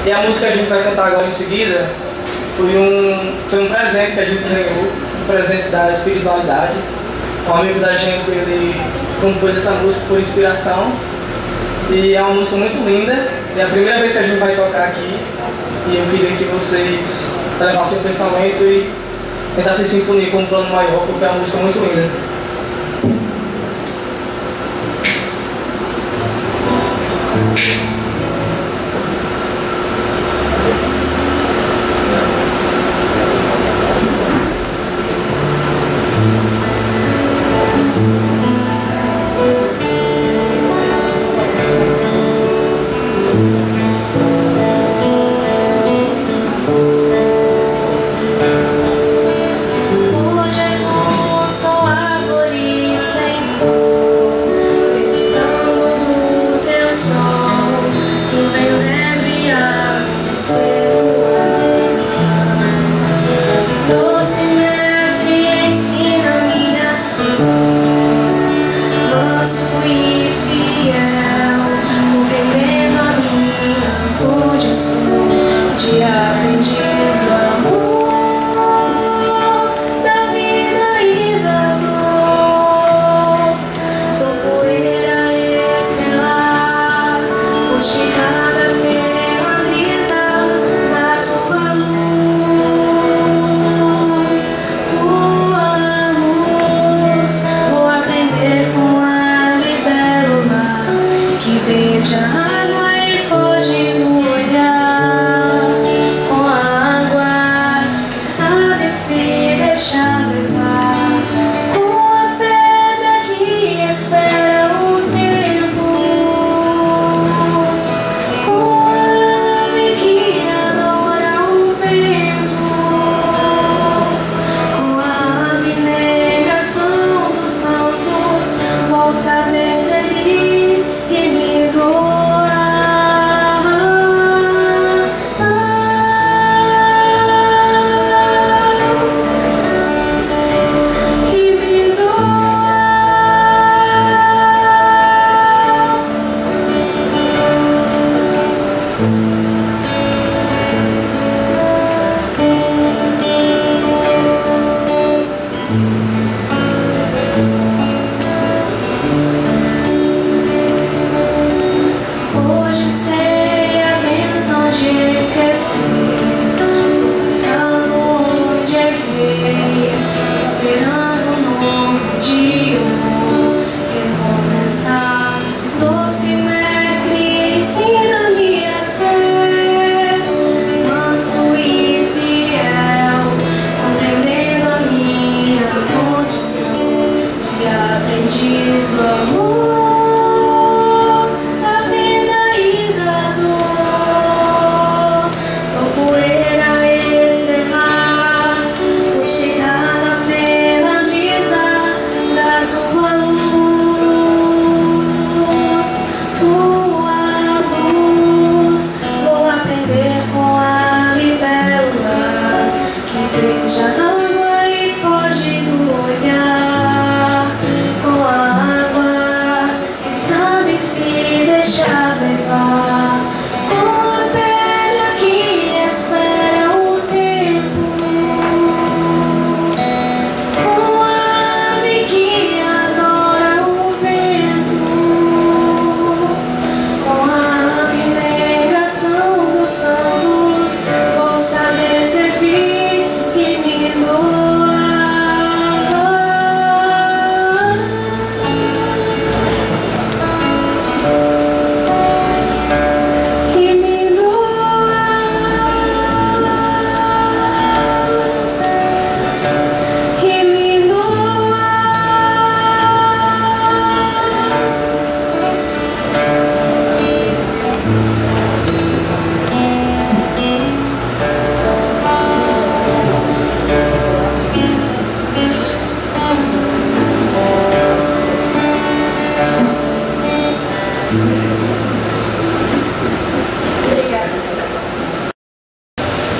E a música que a gente vai cantar agora em seguida foi um presente que a gente ganhou, um presente da espiritualidade. Um amigo da gente, ele compôs essa música por inspiração. E é uma música muito linda. É a primeira vez que a gente vai tocar aqui. E eu queria que vocês levassem o pensamento e tentassem se sintonizar com um plano maior, porque é uma música muito linda.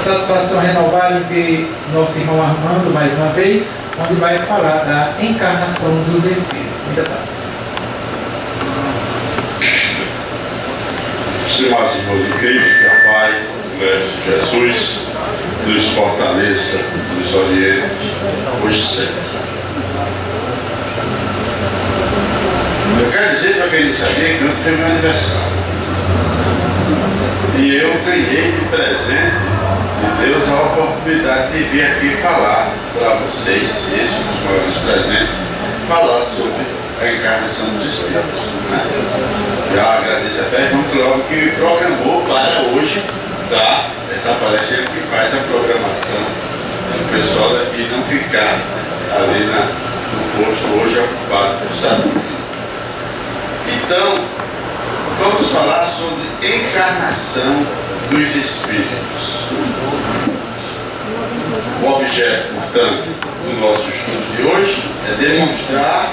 Satisfação renovada em ver nosso irmão Armando mais uma vez, onde vai falar da encarnação dos Espíritos. Muita paz. Estimados irmãos em Cristo, que a paz do Mestre Jesus nos fortaleça, nos oriente, hoje e sempre. Eu quero dizer para quem não sabia que ontem foi meu aniversário. E eu ganhei de presente de Deus a oportunidade de vir aqui falar para vocês, esse um dos maiores presentes, falar sobre a encarnação dos Espíritos. Eu agradeço até ao irmão Cláudio que me programou para hoje dar essa palestra, ele que faz a programação, para o pessoal daqui não ficar ali no posto hoje ocupado por Saturno. Então, vamos falar sobre encarnação dos Espíritos. O objeto, portanto, do nosso estudo de hoje é demonstrar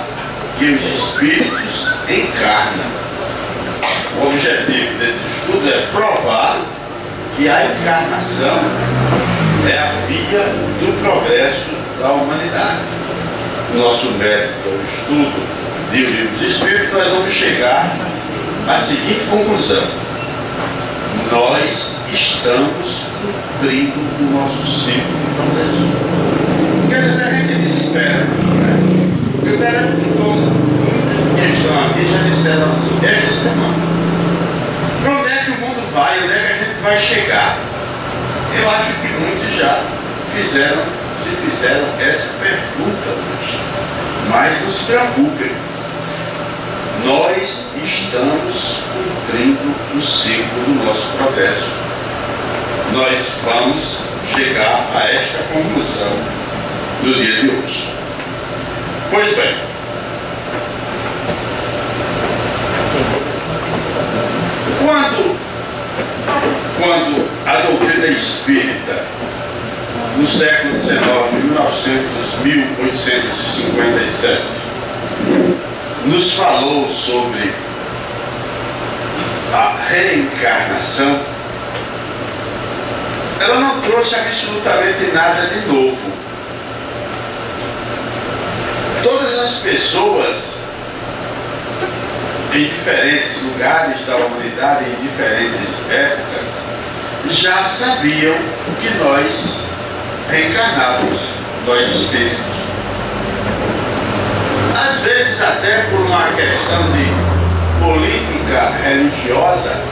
que os Espíritos encarnam. O objetivo desse estudo é provar que a encarnação é a via do progresso da humanidade. Nosso método, o estudo de O Livro dos Espíritos, nós vamos chegar à seguinte conclusão: nós estamos cumprindo o nosso ciclo de progresso. Porque às vezes a gente se desespera, né? Eu quero que muitas que estão aqui já disseram assim, esta semana: para onde é que o mundo vai? Onde é que a gente vai chegar? Eu acho que muitos já se fizeram essa pergunta hoje. Mas não se preocupem, nós estamos cumprindo o ciclo do nosso progresso. Nós vamos chegar a esta conclusão do dia de hoje. Pois bem, quando a doutrina espírita, no século XIX, 1857, nos falou sobre a reencarnação, ela não trouxe absolutamente nada de novo. Todas as pessoas em diferentes lugares da humanidade, em diferentes épocas, já sabiam que nós reencarnávamos, nós espíritos. Às vezes até por uma questão de política religiosa,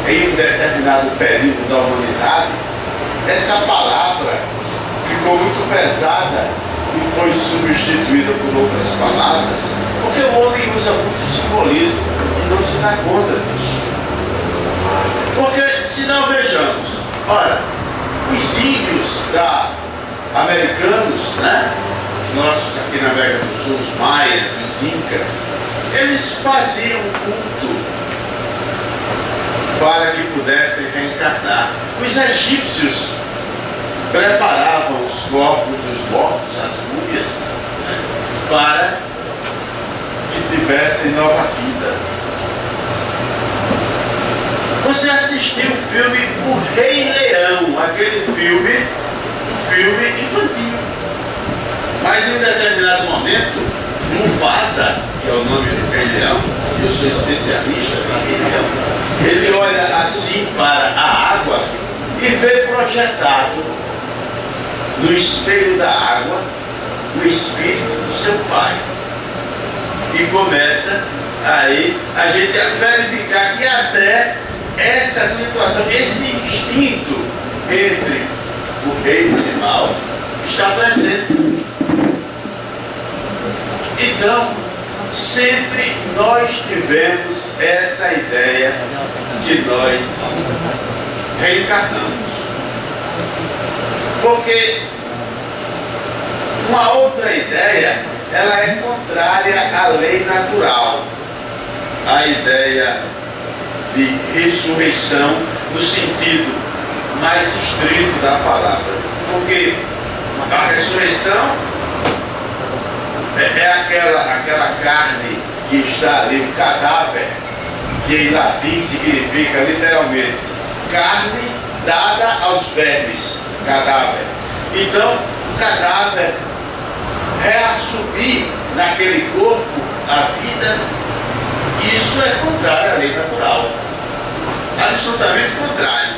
em um determinado período da humanidade, essa palavra ficou muito pesada e foi substituída por outras palavras, porque o homem usa muito simbolismo e não se dá conta disso. Porque, se não vejamos, olha, os índios americanos, né? Nossos aqui na América do Sul, os maias, os incas, eles faziam culto para que pudessem reencarnar. Os egípcios preparavam os corpos dos mortos, as múmias, né, para que tivessem nova vida. Você assistiu o filme O Rei Leão, aquele filme infantil. Mas em um determinado momento, Mufasa, que é o nome do Rei Leão, eu sou especialista em Rei Leão, ele olha assim para a água e vê projetado no espelho da água o espírito do seu pai. E começa aí a gente a verificar que até essa situação, esse instinto entre o reino animal está presente. Então, sempre nós tivemos essa ideia que nós reencarnamos. Porque uma outra ideia, ela é contrária à lei natural. A ideia de ressurreição no sentido mais estrito da palavra. Porque a ressurreição é aquela carne que está ali, o cadáver, que em latim significa literalmente carne dada aos vermes, cadáver. Então, o cadáver reassumir naquele corpo a vida, isso é contrário à lei natural. absolutamente contrário.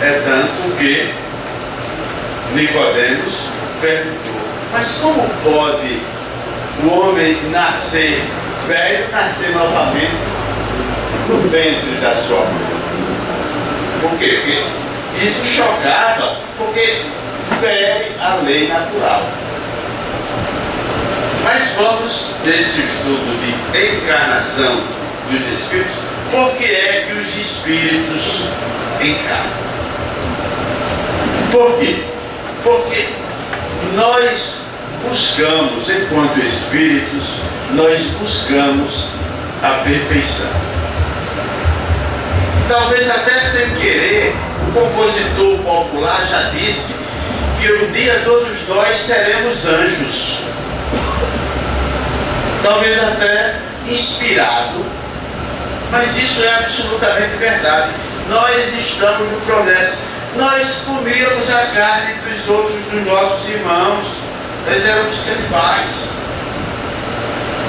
É tanto que Nicodemos perguntou: mas como pode o homem nascer velho, nascer novamente no ventre da sua mãe? Por quê? Porque isso chocava, porque fere a lei natural. Mas vamos nesse estudo de encarnação dos Espíritos, por que é que os Espíritos encarnam? Por quê? Porque nós buscamos, enquanto Espíritos, nós buscamos a perfeição. Talvez até sem querer, o compositor popular já disse que um dia todos nós seremos anjos. Talvez até inspirado, mas isso é absolutamente verdade. Nós estamos no progresso. Nós comíamos a carne dos outros, dos nossos irmãos. Nós éramos canibais.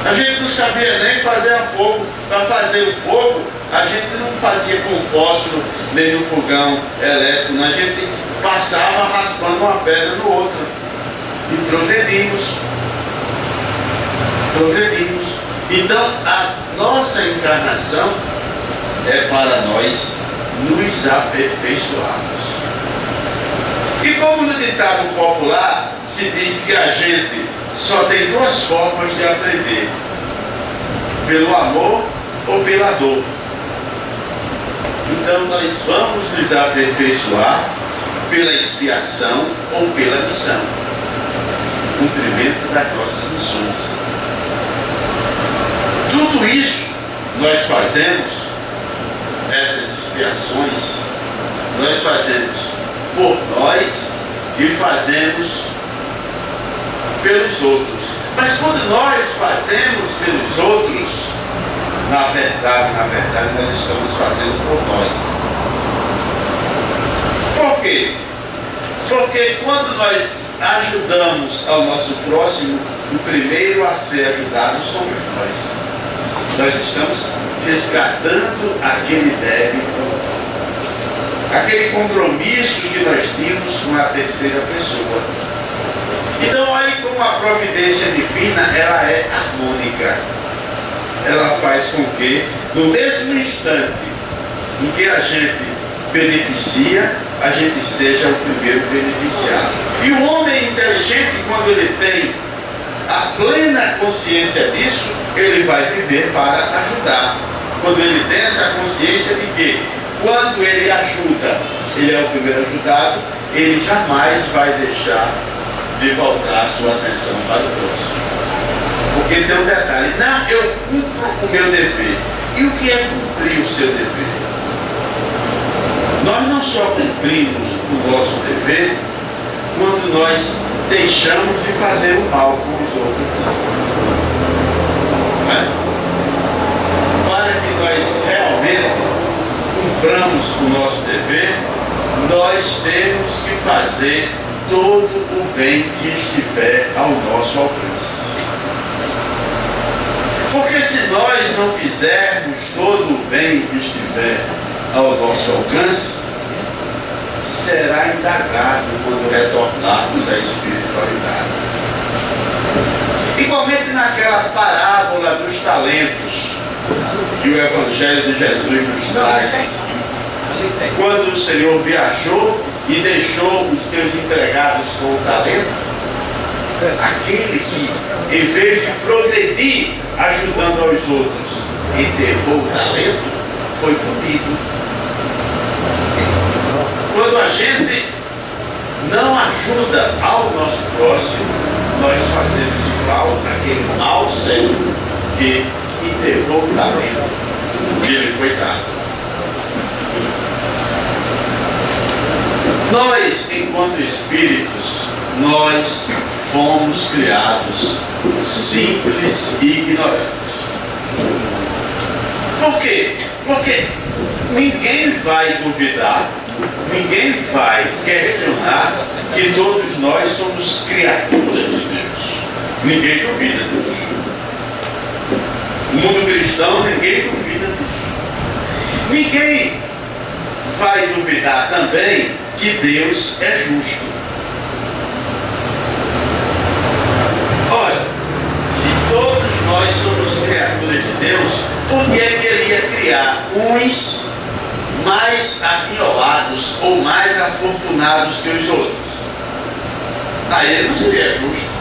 A gente não sabia nem fazer fogo. Para fazer o fogo, a gente não fazia com fósforo, nem no fogão elétrico. A gente passava raspando uma pedra no outro. E progredimos. Então, a nossa encarnação é para nós nos aperfeiçoarmos. E como no ditado popular se diz que a gente só tem duas formas de aprender: pelo amor ou pela dor. Então nós vamos nos aperfeiçoar pela expiação ou pela missão, cumprimento das nossas missões. Tudo isso nós fazemos, essas expiações, nós fazemos por nós e fazemos pelos outros. Mas quando nós fazemos pelos outros, na verdade, nós estamos fazendo por nós. Por quê? Porque quando nós ajudamos ao nosso próximo, o primeiro a ser ajudado somos nós. Nós estamos resgatando aquele débito, aquele compromisso que nós tínhamos com a terceira pessoa. Então, olhe como a providência divina, ela é harmônica. Ela faz com que, no mesmo instante em que a gente beneficia, a gente seja o primeiro beneficiado. E o homem inteligente, quando ele tem a plena consciência disso, ele vai viver para ajudar. Quando ele tem essa consciência de que, quando ele ajuda, ele é o primeiro ajudado, ele jamais vai deixar de voltar a sua atenção para o próximo. Porque tem um detalhe: não, eu cumpro o meu dever. E o que é cumprir o seu dever? Nós não só cumprimos o nosso dever quando nós deixamos de fazer o mal com os outros. Não é? Para que nós realmente cumpramos o nosso dever, nós temos que fazer todo o bem que estiver ao nosso alcance. Porque se nós não fizermos todo o bem que estiver ao nosso alcance, será indagado quando retornarmos à espiritualidade. Igualmente naquela parábola dos talentos que o Evangelho de Jesus nos traz, quando o Senhor viajou e deixou os seus empregados com o talento, aquele que, em vez de progredir ajudando aos outros, enterrou o talento, foi punido. Quando a gente não ajuda ao nosso próximo, nós fazemos igual àquele mau cérebro que enterrou o talento que ele foi dado. Nós, enquanto espíritos, nós fomos criados simples e ignorantes. Por quê? Porque ninguém vai duvidar, ninguém vai questionar que todos nós somos criaturas de Deus. Ninguém duvida disso. No mundo cristão, ninguém duvida disso. Ninguém vai duvidar também que Deus é justo. Olha, se todos nós somos criaturas de Deus, por que é que Ele ia criar uns mais aquinhoados ou mais afortunados que os outros? Aí Ele não seria justo.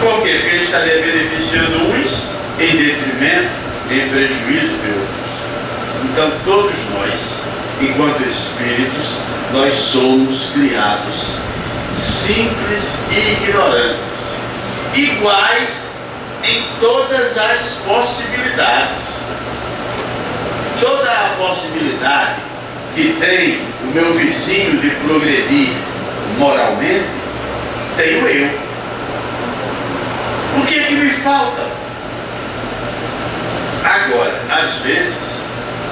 Por quê? Porque Ele estaria beneficiando uns em detrimento, em prejuízo de outros. Então todos nós, enquanto espíritos, nós somos criados simples e ignorantes, iguais em todas as possibilidades. Toda a possibilidade que tem o meu vizinho de progredir moralmente, tenho eu. O que é que me falta? Agora, às vezes,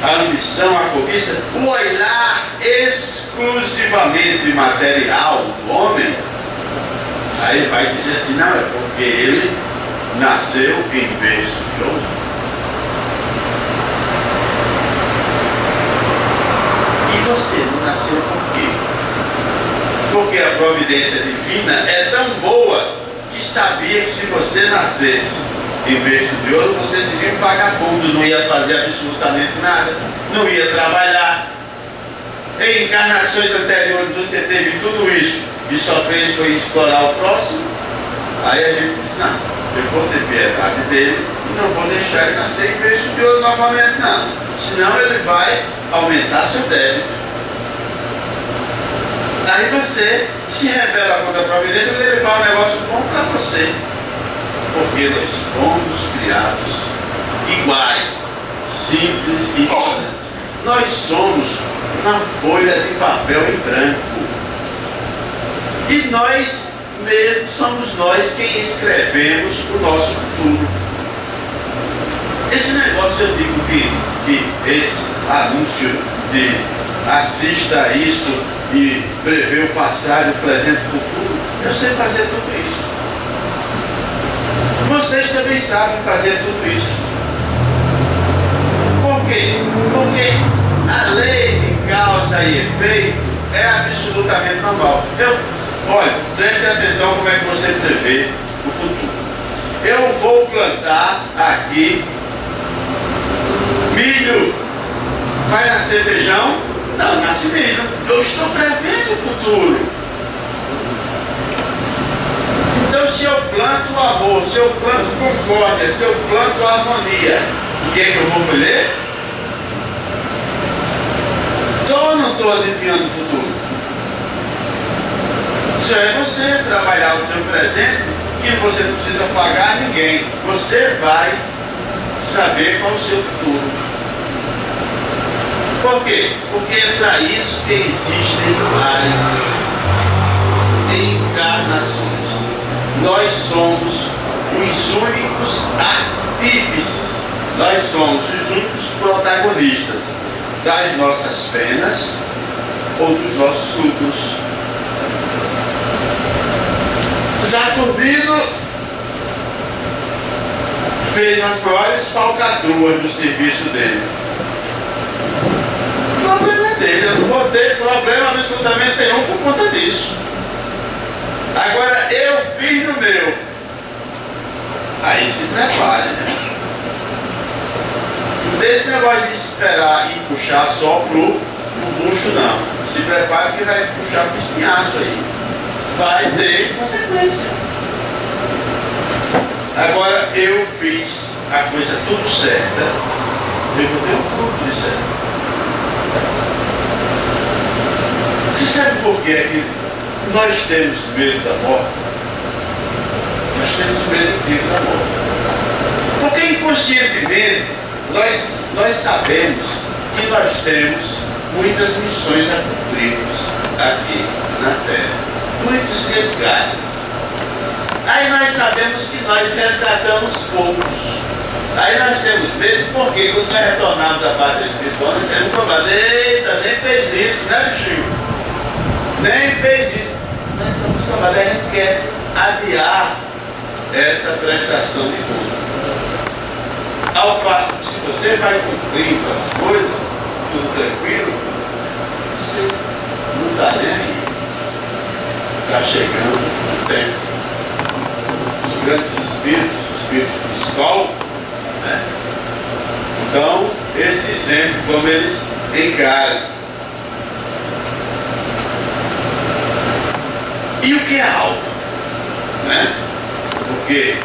a ambição, a cobiça, o olhar exclusivamente material do homem, aí ele vai dizer assim, não, é porque ele nasceu em berço de ouro. E você não nasceu por quê? Porque a providência divina é tão boa que sabia que se você nascesse em berço de ouro, você seria um vagabundo, não ia fazer absolutamente nada, não ia trabalhar. Em encarnações anteriores você teve tudo isso e só fez foi explorar o próximo. Aí a gente diz, não, eu vou ter piedade dele e não vou deixar ele nascer em berço de ouro novamente não, senão ele vai aumentar seu débito. Aí você se rebela contra a providência e levar um negócio bom para você. Porque nós fomos criados iguais, simples e ignorantes. Nós somos uma folha de papel em branco. E nós mesmos somos nós quem escrevemos o nosso futuro. Esse negócio eu digo que esse anúncio de assista a isso e prever o passado, o presente e o futuro, eu sei fazer tudo isso. Vocês também sabem fazer tudo isso. Por quê? Porque a lei de causa e efeito é absolutamente normal. Olha, preste atenção como é que você prevê o futuro. Eu vou plantar aqui milho. Vai nascer feijão? Não, nasce milho. Eu estou prevendo o futuro. Então, se eu planto amor, se eu planto concórdia, se eu planto harmonia, o que é que eu vou colher? Estou ou não estou adivinhando o futuro? Isso é você trabalhar o seu presente, que você não precisa pagar a ninguém. Você vai saber qual é o seu futuro. Por quê? Porque é para isso que existem várias encarnações. Nós somos os únicos artífices, nós somos os únicos protagonistas das nossas penas ou dos nossos lucros. Saturnino fez as maiores falcatruas no serviço dele. O problema é dele, eu não vou ter problema absolutamente nenhum por conta disso. Agora eu fiz no meu. Aí se prepare, né? Não tem esse negócio de esperar e puxar só pro bucho, não. Se prepare que vai puxar pro espinhaço aí. Vai ter consequência. Agora eu fiz a coisa tudo certa. Eu vou ter um fruto de certo. Você sabe por que é que nós temos medo da morte? Nós temos medo da morte. Porque inconscientemente nós sabemos que nós temos muitas missões a cumprirmos aqui na Terra. Muitos resgates. Aí nós sabemos que nós resgatamos poucos. Aí nós temos medo porque quando nós retornarmos à pátria espiritual, nós temos cobrado. Eita, nem fez isso, né, bichinho? Nem fez isso. Nós somos cobrados, a gente quer adiar essa prestação de contas. Ao se você vai cumprindo as coisas, tudo tranquilo, você não está nem aí. Está chegando o tempo. Os grandes espíritos, os espíritos de escola, né? Então, esse exemplo, como eles encaram. E o que é alma? Né? Porque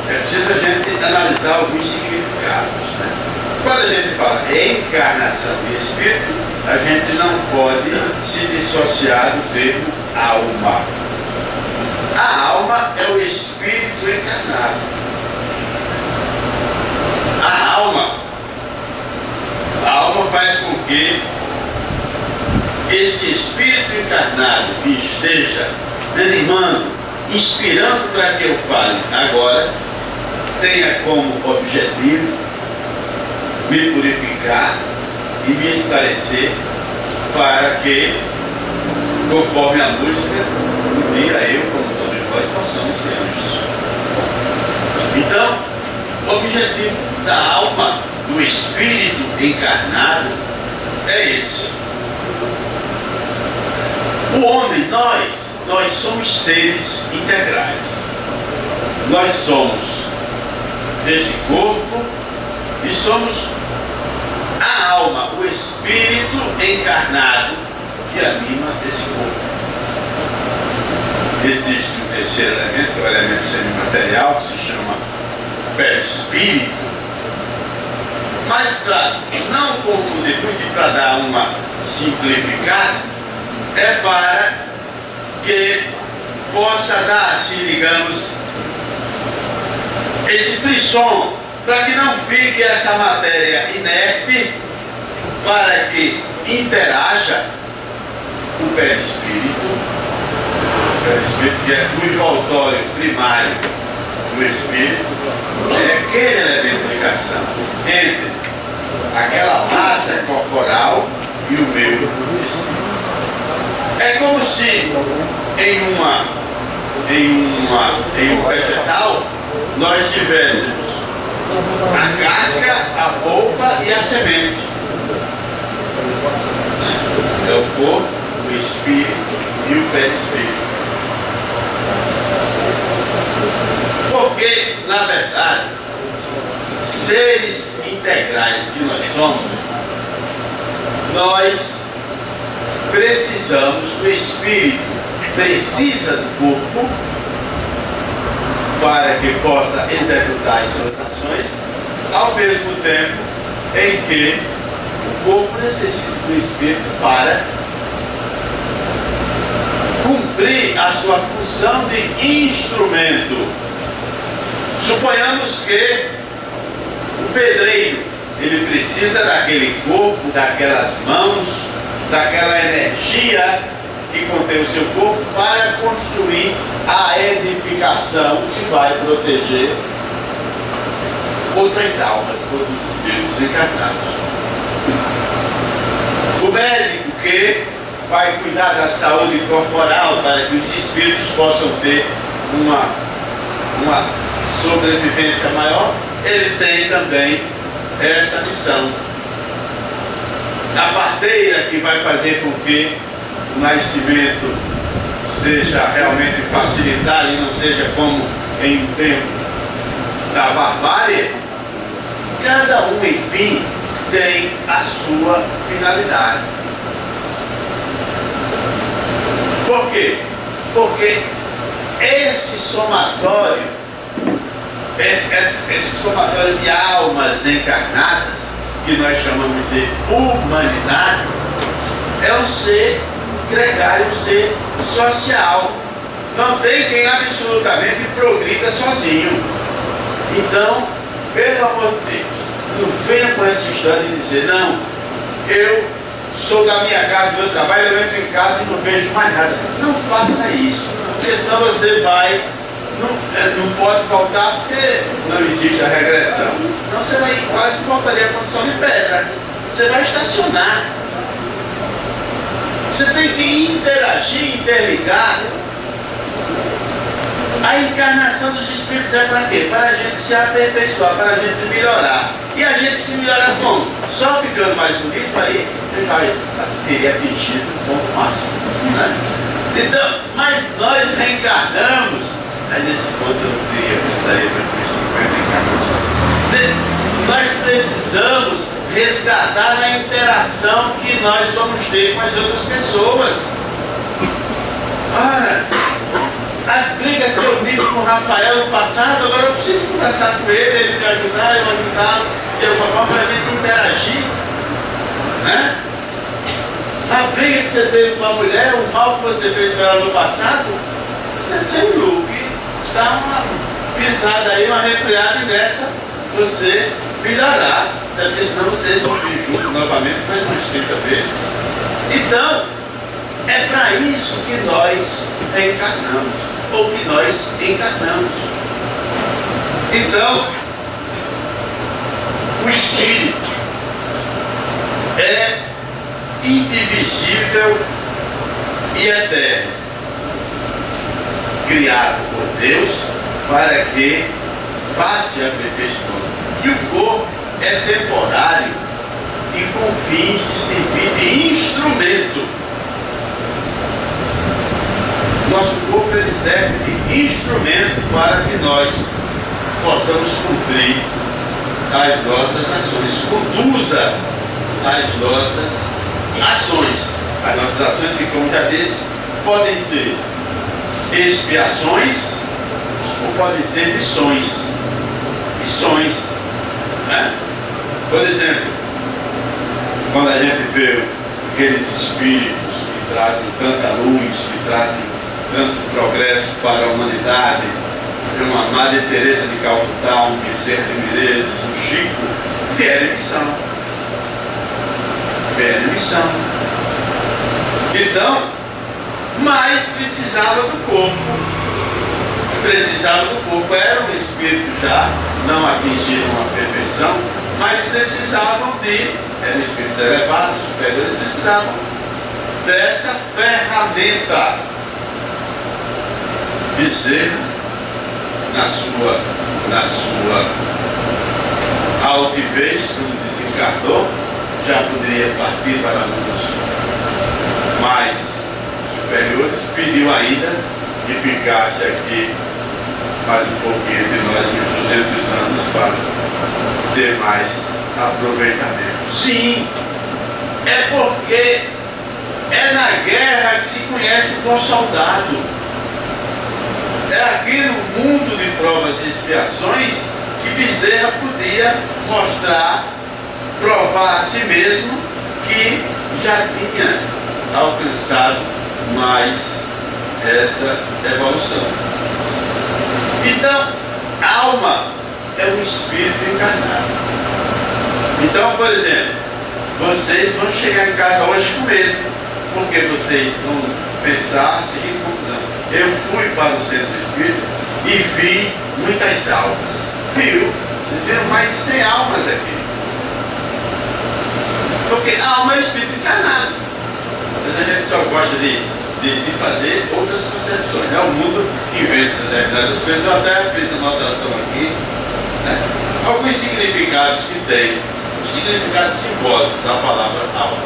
é preciso a gente analisar alguns significados. Né? Quando a gente fala encarnação de espírito, a gente não pode se dissociar do termo alma. A alma é o espírito encarnado. A alma faz com que esse espírito encarnado que esteja animando, inspirando para que eu fale agora, tenha como objetivo me purificar e me esclarecer para que, conforme a música, um dia eu, como todos nós, possamos ser anjos. Então, o objetivo da alma, do espírito encarnado, é esse. O homem, nós somos seres integrais. Nós somos esse corpo e somos a alma, o espírito encarnado que anima esse corpo. Existe um terceiro elemento, o elemento semimaterial, que se chama perispírito. Mas para não confundir muito e para dar uma simplificada, é para que possa dar, assim, digamos, esse frisson, para que não fique essa matéria inerte, para que interaja o perispírito que é o envoltório primário do espírito, é aquele elemento de ligação entre aquela massa corporal e o meio do espírito. É como se em um vegetal nós tivéssemos a casca, a polpa e a semente. É o corpo, o espírito e o perispírito. Porque, na verdade, seres integrais que nós somos, nós precisamos, o espírito precisa do corpo para que possa executar as suas ações, ao mesmo tempo em que o corpo necessita do espírito para cumprir a sua função de instrumento. Suponhamos que o pedreiro, ele precisa daquele corpo, daquelas mãos, daquela energia que contém o seu corpo para construir a edificação que vai proteger outras almas, outros espíritos encarnados. O médico que vai cuidar da saúde corporal para que os espíritos possam ter uma sobrevivência maior, ele tem também essa missão. A parteira que vai fazer com que o nascimento seja realmente facilitado e não seja como em um tempo da barbárie, cada um, enfim, tem a sua finalidade. Por quê? Porque esse somatório de almas encarnadas, que nós chamamos de humanidade, é um ser gregário, um ser social. Não tem quem absolutamente progrida sozinho. Então, pelo amor de Deus, não venha com essa história de dizer, não, eu sou da minha casa, do meu trabalho, eu entro em casa e não vejo mais nada. Não faça isso, porque senão você vai, não pode voltar porque não existe a regressão. Não, você vai quase voltaria à condição de pedra. Você vai estacionar. Você tem que interagir, interligar A encarnação dos espíritos é para quê? Para a gente se aperfeiçoar, para a gente melhorar. E a gente se melhorar como? Só ficando mais bonito, aí eu já teria atingido o ponto máximo. Né? Então, mas nós reencarnamos. Aí nesse ponto eu precisaria de 50 encarnações. Nós precisamos resgatar a interação que nós vamos ter com as outras pessoas. Ora, as brigas que eu tive com o Rafael no passado, agora eu preciso conversar com ele me ajudar, eu ajudá-lo, de alguma forma para a gente interagir. Né? A briga que você teve com a mulher, o mal que você fez com ela no passado, você tem um que dá uma pisada aí, uma refreada e nessa você melhorar, porque senão vocês vão vir juntos novamente mais umas 30 vezes. Então, é para isso que nós reencarnamos, ou que nós encarnamos. Então, o Espírito é indivisível e eterno, criado por Deus para que vá se aperfeiçoando. E o corpo é temporário e com fins de servir de instrumento. Nosso corpo ele serve de instrumento para que nós possamos cumprir as nossas ações. Conduza as nossas ações. As nossas ações, que como já disse, podem ser expiações ou podem ser missões. Missões. Né? Por exemplo, quando a gente vê aqueles espíritos que trazem tanta luz, que trazem tanto progresso para a humanidade, uma Maria Teresa de Calcutá, um Bezerra de Menezes, um Chico, vieram em missão. Vieram em missão. Então, mas precisava do corpo. Precisava do corpo. Era um espírito já, não atingiram a perfeição, mas precisavam de, eram espíritos elevados, superiores, precisavam dessa ferramenta. Bezerra, na sua altivez, quando desencarnou, já poderia partir para mundos mais superiores, pediu ainda que ficasse aqui mais um pouquinho de nós, uns 200 anos, para ter mais aproveitamento. Sim, é porque é na guerra que se conhece o bom soldado. É aqui no mundo de provas e expiações que Bezerra podia mostrar, provar a si mesmo que já tinha alcançado mais essa evolução. Então, a alma é um espírito encarnado. Então, por exemplo, vocês vão chegar em casa hoje com medo, porque vocês vão pensar a seguinte conclusão: eu fui para o centro espírita e vi muitas almas. Viu? Vocês viram mais de 100 almas aqui. Porque a alma é o espírito encarnado. Mas a gente só gosta de fazer outras concepções. Né? O mundo inventa determinadas coisas. Eu até fiz anotação aqui, né? Alguns significados que tem, o significado simbólico da palavra alma.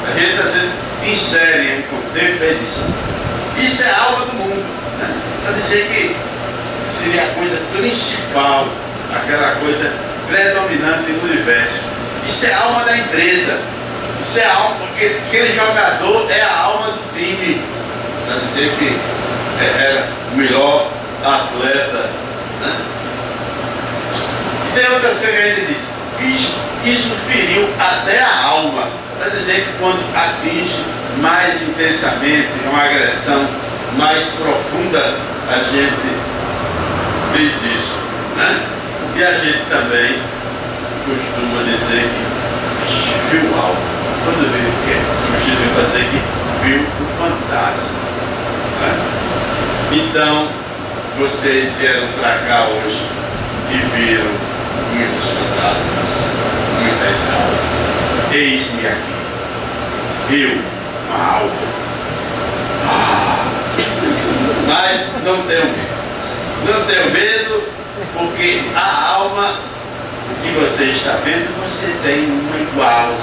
A gente às vezes insere em contexto e diz: isso é a alma do mundo. Né? Para dizer que seria a coisa principal, aquela coisa predominante no universo. Isso é a alma da empresa. Isso é a alma, porque aquele jogador é a alma do time. Para dizer que era o melhor atleta. Né? E tem outras coisas que a gente diz: isso feriu até a alma. Para dizer que quando atinge mais intensamente, uma agressão mais profunda, a gente diz isso. Né? E a gente também costuma dizer que viu algo. Quando viu o que? Substituiu para dizer que viu o fantasma. Né? Então, vocês vieram para cá hoje e viram muitos fantasmas, muitas almas. Eis-me aqui. Eu, uma alma. Mas não tenham medo. Não tenho medo, porque a alma que você está vendo, você tem uma igual.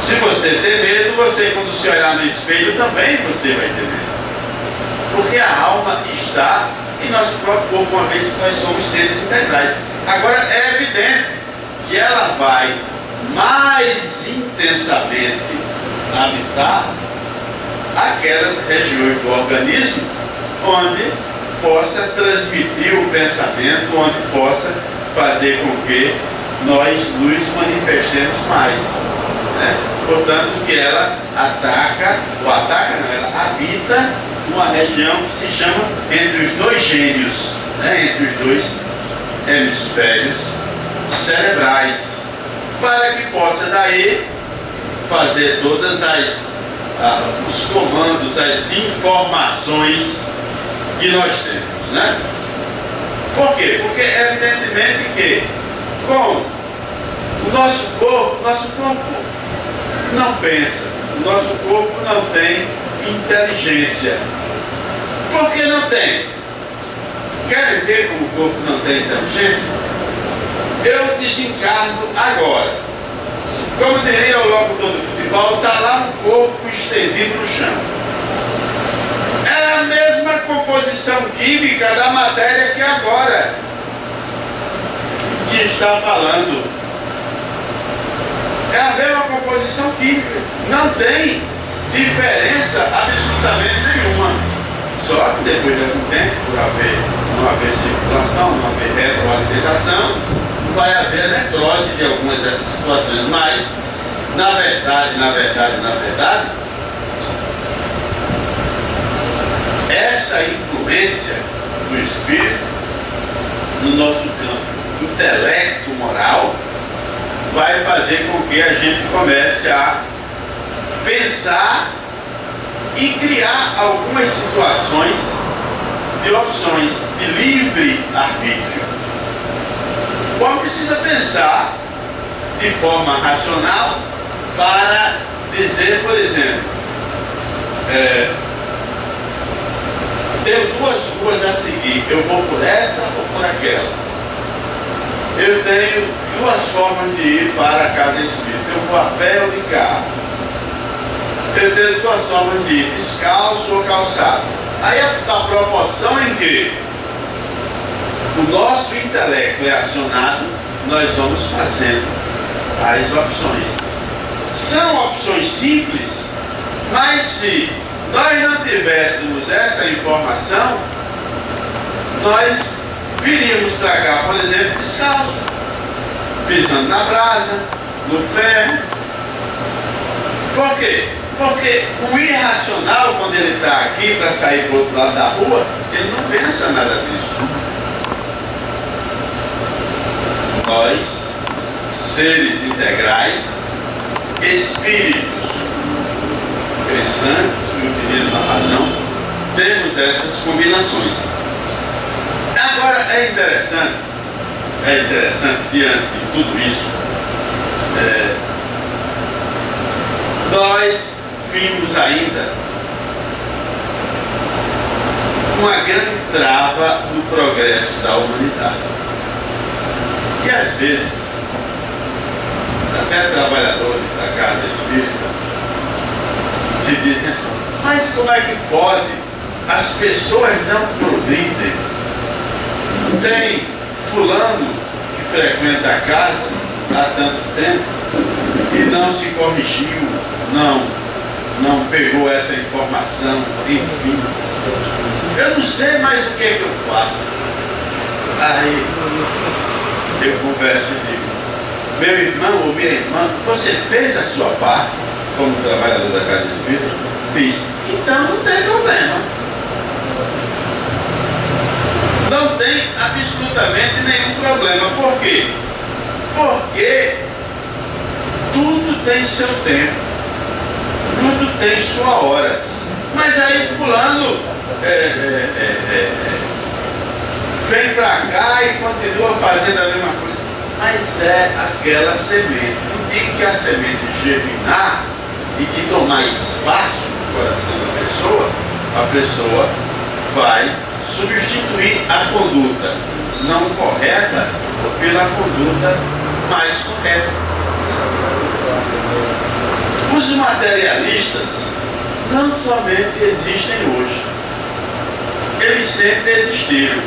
Se você tem medo, você, quando se olhar no espelho, também você vai ter medo. Porque a alma está em nosso próprio corpo, uma vez que nós somos seres integrais. Agora, é evidente que ela vai mais intensamente habitar aquelas regiões do organismo onde possa transmitir o pensamento, onde possa fazer com que nós nos manifestemos mais, né? Portanto, que ela ataca, ou ataca não, ela habita uma região que se chama entre os dois gênios, né? Entre os dois hemisférios cerebrais, para que possa daí fazer todas os comandos, as informações que nós temos, né? Por quê? Porque evidentemente que com o nosso corpo não pensa, o nosso corpo não tem inteligência. Por que não tem? Querem ver como o corpo não tem inteligência? Eu desencarno agora. Como diria o locutor do futebol, está lá um corpo estendido no chão. É a mesma composição química da matéria que agora que está falando. É a mesma composição química. Não tem diferença absolutamente nenhuma. Só que depois de algum tempo, por não haver circulação, não haver retroalimentação, vai haver necrose de algumas dessas situações. Mas, na verdade, essa influência do espírito no nosso campo intelecto-moral vai fazer com que a gente comece a pensar e criar algumas situações de opções de livre arbítrio. Bom, precisa pensar de forma racional para dizer, por exemplo, tenho duas ruas a seguir, eu vou por essa ou por aquela. Eu tenho duas formas de ir para a casa espírita, eu vou a pé ou de carro. Eu tenho duas formas de ir, descalço ou calçado. Aí a proporção em que o nosso intelecto é acionado, nós vamos fazendo as opções. São opções simples, mas se nós não tivéssemos essa informação, nós viríamos para cá, por exemplo, descalço, pisando na brasa, no ferro. Por quê? Porque o irracional, quando ele está aqui para sair para o outro lado da rua, ele não pensa nada disso. Nós, seres integrais, espíritos pensantes que utilizam a razão, temos essas combinações. Agora é interessante diante de tudo isso, nós vimos ainda uma grande trava no progresso da humanidade. E às vezes, até trabalhadores da casa espírita se dizem assim, mas como é que pode? As pessoas não progridem. Tem fulano que frequenta a casa há tanto tempo e não se corrigiu, não pegou essa informação, enfim. Eu não sei mais o que é que eu faço. Aí eu converso e digo, meu irmão ou minha irmã, você fez a sua parte como trabalhador da casa espírita? Fiz. Então não tem problema. Não tem absolutamente nenhum problema. Por quê? Porque tudo tem seu tempo. Tudo tem sua hora. Mas aí fulano vem pra cá e continua fazendo a mesma coisa. Mas é aquela semente. No dia que a semente germinar e que tomar espaço no coração da pessoa, a pessoa vai substituir a conduta não correta pela conduta mais correta. Os materialistas não somente existem hoje, eles sempre existiram.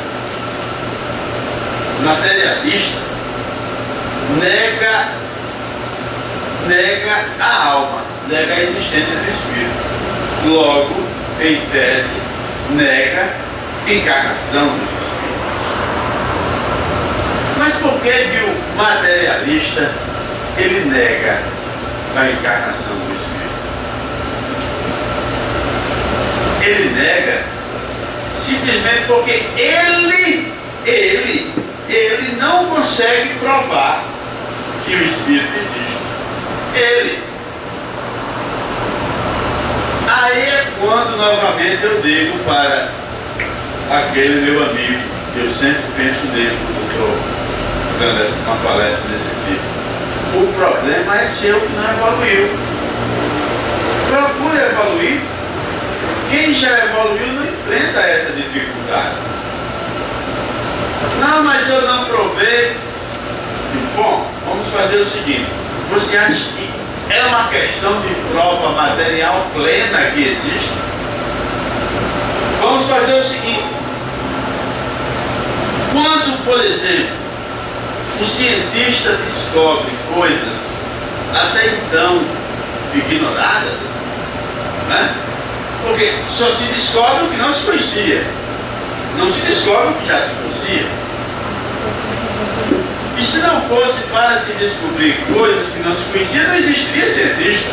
Materialista nega a alma, nega a existência do espírito. Logo, em tese, nega a encarnação dos espíritos. Mas por que o materialista ele nega a encarnação do espírito? Ele nega simplesmente porque ele não consegue provar que o espírito existe. Ele. Aí é quando novamente eu digo para aquele meu amigo, que eu sempre penso nele quando estou dando uma palestra desse tipo: o problema é seu que não evoluiu. Procure evoluir. Quem já evoluiu não enfrenta essa dificuldade. Não, mas eu não provei. Bom, vamos fazer o seguinte: você acha que é uma questão de prova material plena que existe? Vamos fazer o seguinte: quando, por exemplo, o cientista descobre coisas até então ignoradas, né? Porque só se descobre o que não se conhecia, não se descobre o que já se conhecia. E se não fosse para se descobrir coisas que não se conhecia, não existiria cientista.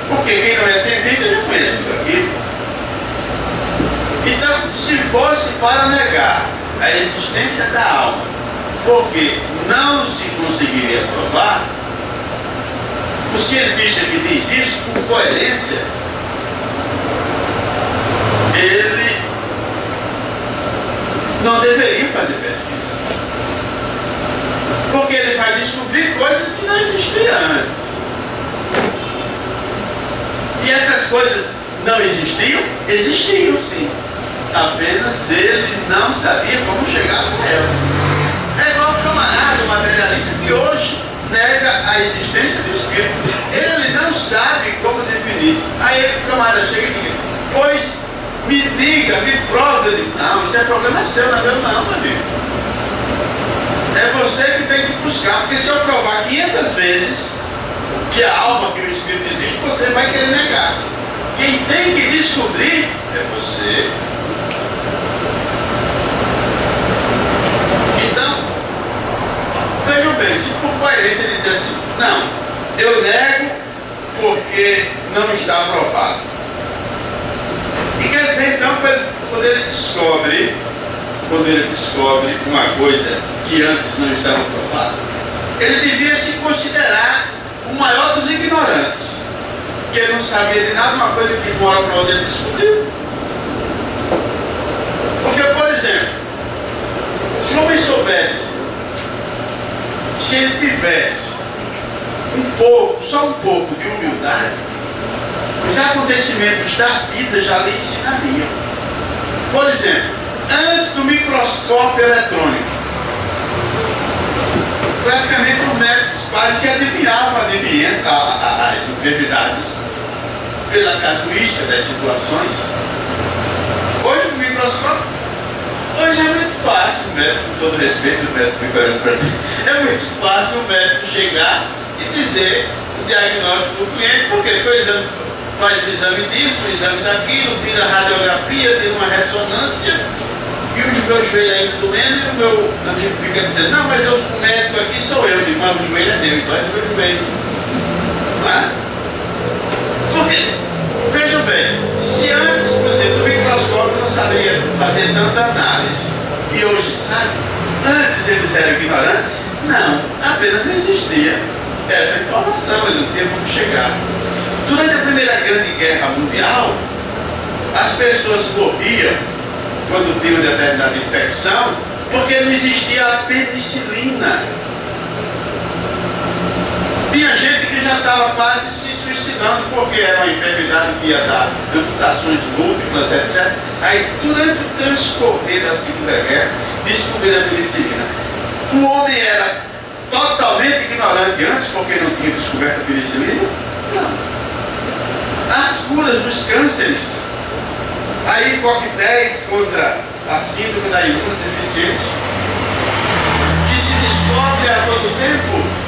Porque quem não é cientista já conhece tudo aquilo. Então, se fosse para negar a existência da alma, porque não se conseguiria provar, o cientista que diz isso com coerência, ele não deveria fazer pesquisa. Porque ele vai descobrir coisas que não existiam antes. E essas coisas não existiam? Existiam sim. Apenas ele não sabia como chegar a elas. É igual o camarada, o materialista, que hoje nega a existência do espírito. Ele não sabe como definir. Aí o camarada chega e diz: pois me diga, me prova. Eu digo: não, isso é problema seu, não é meu não, meu amigo. É você que tem que buscar, porque se eu provar 500 vezes que a alma, que o espírito existe, você vai querer negar. Quem tem que descobrir é você. Então, vejam bem, se por coerência ele diz assim: não, eu nego porque não está provado. E quer dizer então, quando ele descobre uma coisa que antes não estava provada, ele devia se considerar o maior dos ignorantes, que ele não sabia de nada, uma coisa que mora para onde ele descobriu. Porque, por exemplo, se o homem soubesse, se ele tivesse um pouco, só um pouco de humildade, os acontecimentos da vida já lhe ensinariam. Por exemplo, antes do microscópio eletrônico, praticamente os médicos quase que adivinhavam as enfermidades pela casuística das situações. Hoje o microscópio, hoje é muito fácil, o médico, com todo respeito, o médico fica olhando para mim, é muito fácil o médico chegar e dizer o diagnóstico do cliente, porque faz o exame disso, o exame daquilo, tira a radiografia, tem uma ressonância, e o meu joelho ainda doendo, e o meu amigo fica dizendo: não, mas o médico aqui sou eu. Eu digo: mas o joelho é meu, então é do meu joelho. Não é? Porque, vejam bem, se antes, por exemplo, o microscópio não sabia fazer tanta análise, e hoje sabe, antes eles eram ignorantes? Não, apenas não existia essa informação, eles não tinham como chegar. Durante a Primeira Grande Guerra Mundial, as pessoas morriam quando tinham determinada infecção, porque não existia a penicilina. Tinha gente que já estava quase se suicidando, porque era uma enfermidade que ia dar amputações múltiplas, etc. Aí, durante o transcorrer da Segunda Guerra, descobriram a penicilina. O homem era totalmente ignorante antes, porque não tinha descoberto a penicilina? Não. As curas dos cânceres, aí coquetéis contra a síndrome da imunodeficiência, que se descobre a todo tempo,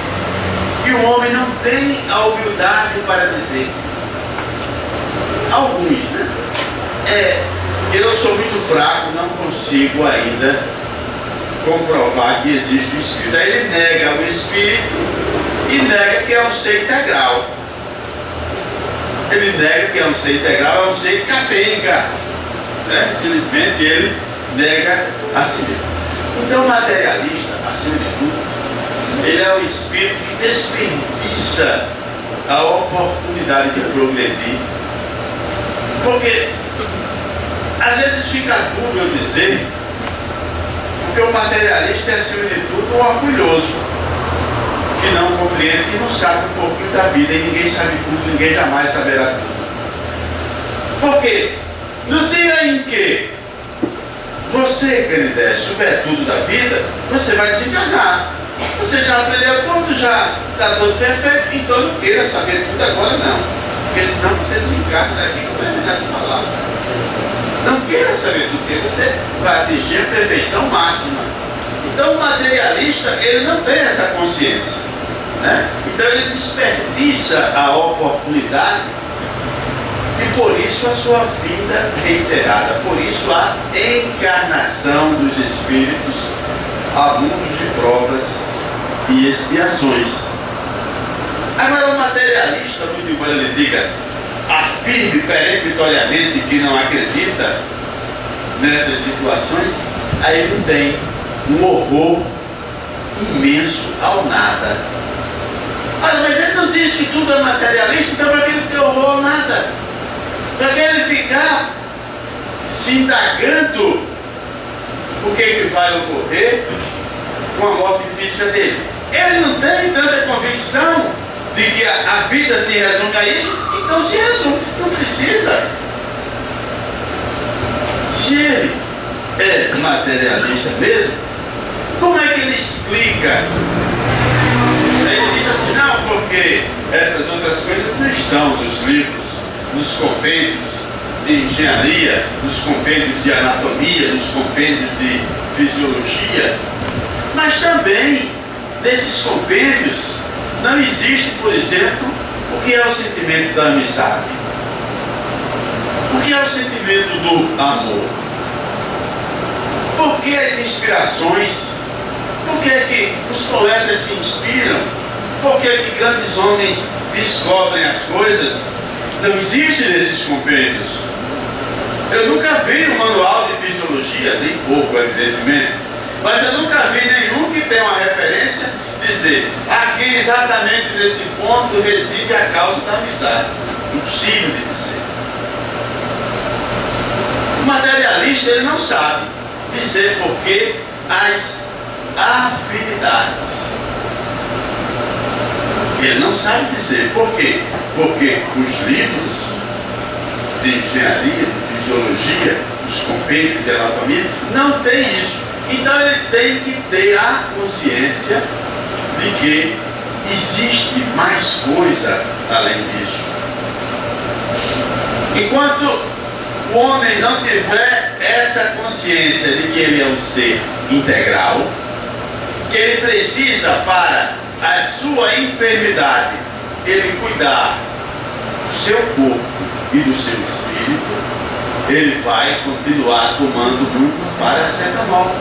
e o homem não tem a humildade para dizer. Alguns, né? Eu sou muito fraco, não consigo ainda comprovar que existe o Espírito. Aí ele nega o Espírito e nega que é um ser integral. Ele nega que é um ser integral, é um ser capenga. Né? Infelizmente ele nega a si mesmo. Então o materialista, acima de tudo, ele é o espírito que desperdiça a oportunidade de progredir. Porque às vezes fica duro eu dizer, porque o materialista é acima de tudo um orgulhoso, que não compreende, que não sabe um pouquinho da vida, e ninguém sabe tudo, ninguém jamais saberá tudo. Por quê? No dia em que você, Canidé, souber tudo da vida, você vai se enganar. Você já aprendeu tudo, já está tudo perfeito, então não queira saber tudo agora não. Porque senão você desencarna daqui que vai terminar de falar. Não queira saber tudo, porque você vai atingir a perfeição máxima. Então o materialista, ele não tem essa consciência, né? Então ele desperdiça a oportunidade e por isso a sua vida reiterada, por isso a encarnação dos espíritos a mundos de provas e expiações. Agora o materialista, muito embora ele diga, afirme peremptoriamente que não acredita nessas situações, aí ele tem um horror imenso ao nada. Olha, mas ele não diz que tudo é materialista, então para que ele ter horror ao nada? Para que ele ficar se indagando o que vai ocorrer com a morte física dele? Ele não tem tanta convicção de que a vida se resume a isso, então se resume, não precisa. Se ele é materialista mesmo, como é que ele explica? Ele diz assim, não, porque essas outras coisas não estão nos livros, nos compêndios de engenharia, nos compêndios de anatomia, nos compêndios de fisiologia, mas também nesses compêndios não existe, por exemplo, o que é o sentimento da amizade, o que é o sentimento do amor, por que as inspirações, por que é que os poetas se inspiram, por que é que grandes homens descobrem as coisas, não existe nesses compêndios. Eu nunca vi um manual de fisiologia, nem pouco evidentemente, mas eu nunca vi nenhum que tenha uma referência dizer, aqui exatamente nesse ponto reside a causa da amizade. Impossível de dizer. O materialista, ele não sabe dizer por que as afinidades. Ele não sabe dizer por quê. Porque os livros de engenharia, de fisiologia, os compêndios de anatomia, não tem isso. Então ele tem que ter a consciência de que existe mais coisa além disso. Enquanto o homem não tiver essa consciência de que ele é um ser integral, que ele precisa para a sua enfermidade, ele cuidar do seu corpo e do seu espírito, ele vai continuar tomando muito paracetamol.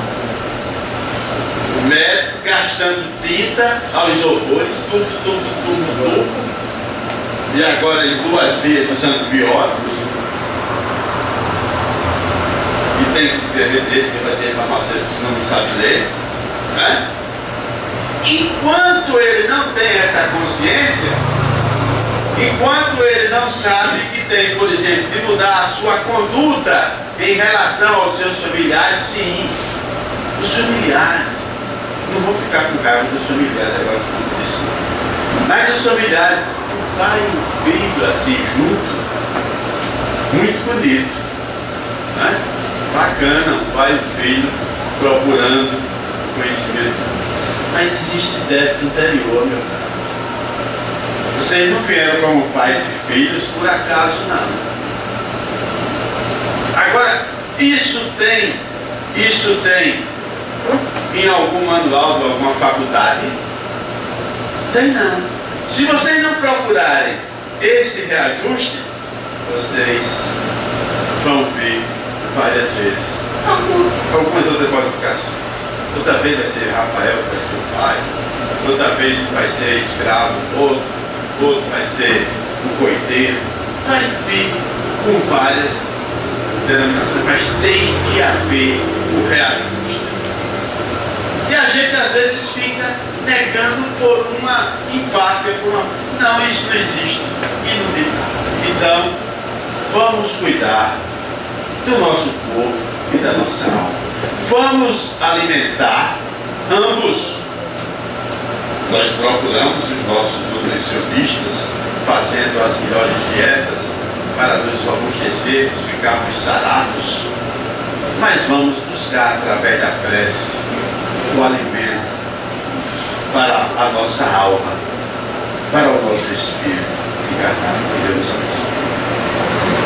O médico gastando tinta aos horrores, turvo, e agora em 2 vezes os antibióticos, e tem que escrever dele, porque vai ter farmacêutico que não sabe ler, né? Enquanto ele não tem essa consciência, enquanto ele não sabe que tem, por exemplo, de mudar a sua conduta em relação aos seus familiares, sim, os familiares, não vou ficar com raiva dos familiares agora por conta disso, mas os familiares, o pai e o filho assim junto, muito bonito, Né? Bacana, um pai e um filho procurando conhecimento. Mas existe débito interior, meu caro. Vocês não vieram como pais e filhos por acaso, não. Agora, isso tem em algum manual de alguma faculdade? Tem não. Se vocês não procurarem esse reajuste, vocês vão ver várias vezes algumas outras qualificações. Outra vez vai ser Rafael que vai ser o pai, outra vez vai ser escravo, outro vai ser o coiteiro. Vai vir com várias denominações, mas tem que haver o reajuste. E a gente às vezes fica negando por uma empáfia, por uma... Não, isso não existe. E não diz. Então, vamos cuidar do nosso corpo e da nossa alma. Vamos alimentar ambos. Nós procuramos os nossos nutricionistas fazendo as melhores dietas para nos robustecermos, ficarmos sarados. Mas vamos buscar através da prece o alimento para a nossa alma, para o nosso espírito encarnado. Que Deus abençoe.